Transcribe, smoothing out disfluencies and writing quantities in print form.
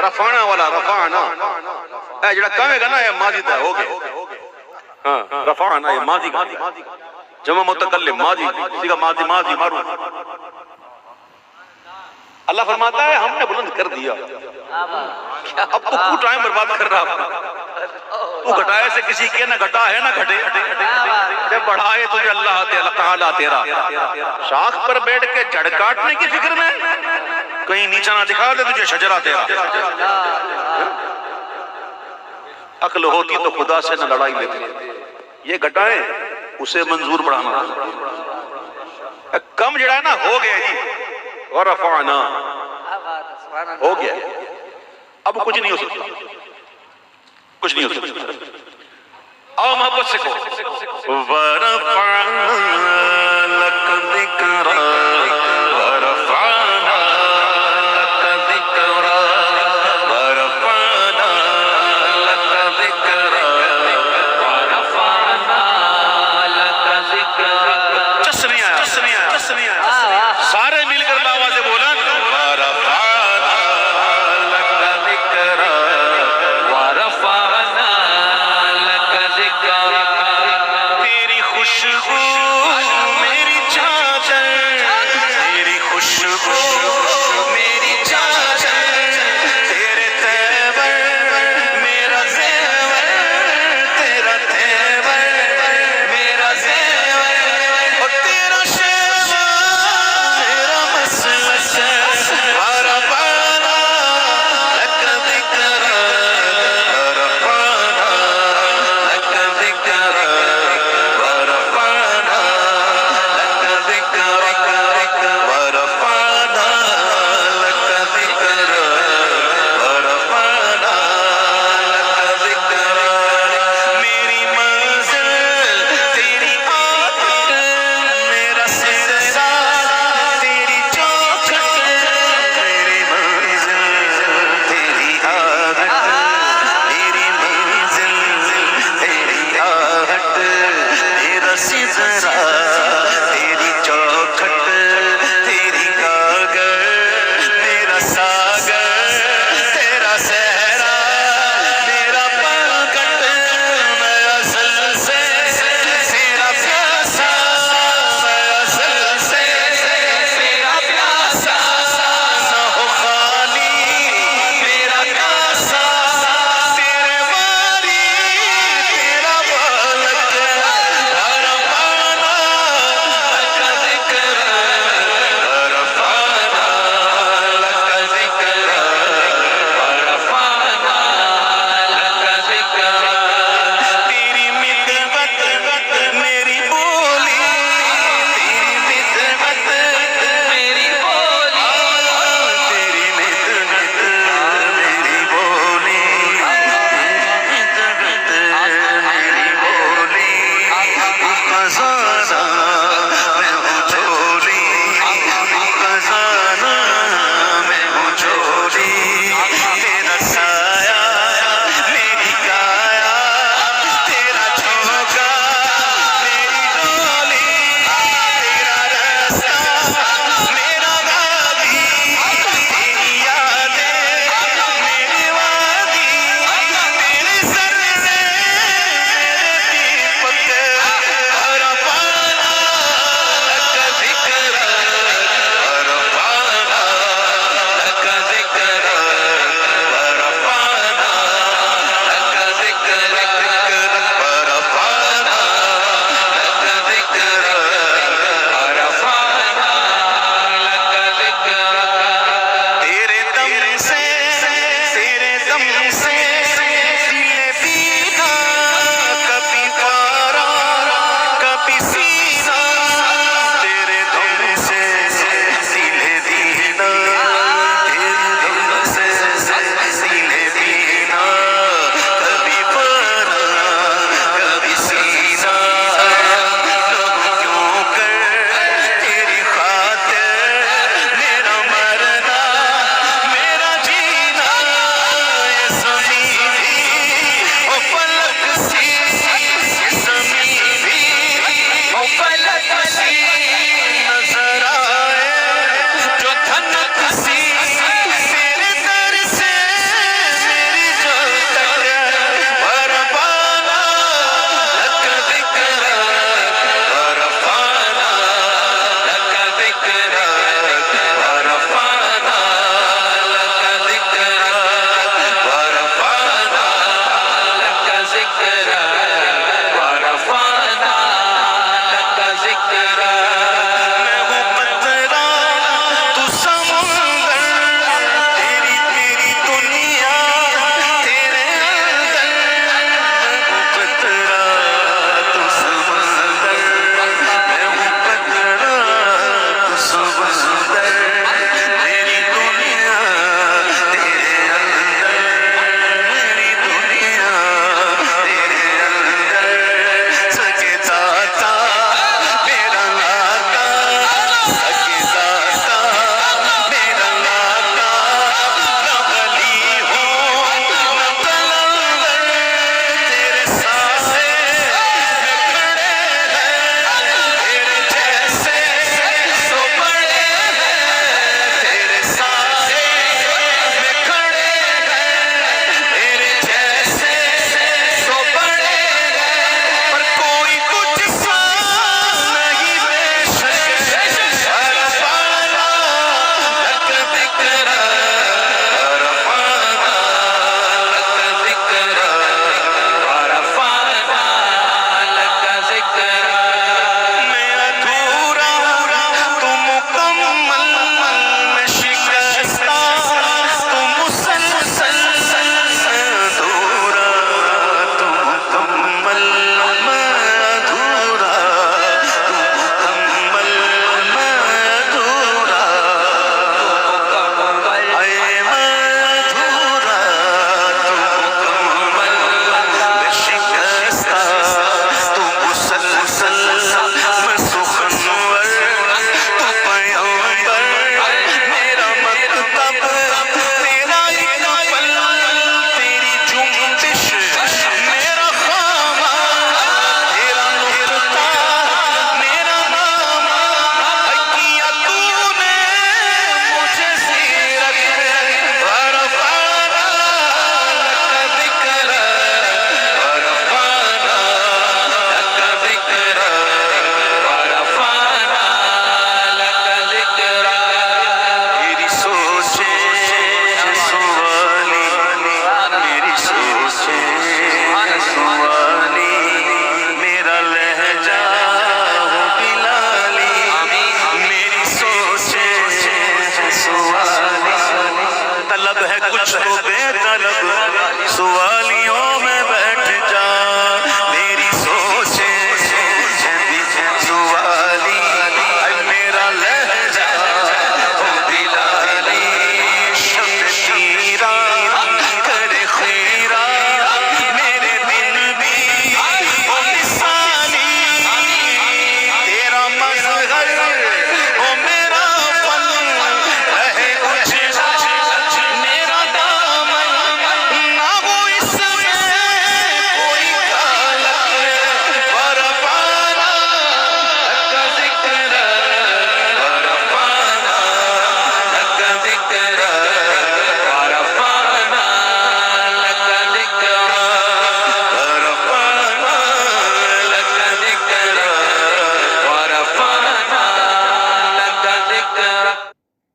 रफाना वाला रफाना ए जेड़ा कहेगा ना ये माजी दा हो गया। हां रफाना ये माजी जमा मुतकल्लिम माजी सीगा माजी माजी मारू। अल्लाह फरमाता है हमने बुलंद कर दिया। अब तू टाइम बर्बाद कर रहा, तू घटाए से किसी के ना घटा है ना घटे, जब बढ़ाए तुझे अल्लाह ताला तेरा। शाख पर बैठ के जड़ काटने की फिक्र में, कहीं नीचा ना दिखा दे तुझे शजरा तेरा। अक्ल होती तो खुदा से न लड़ाई लेती, ये घटाए उसे मंजूर बढ़ाना। कम जड़ा है ना हो गया जी, और रफाना हो गया, अब कुछ नहीं हो सकता, कुछ नहीं हो सकता। आओ मोहब्बत से को वरफाना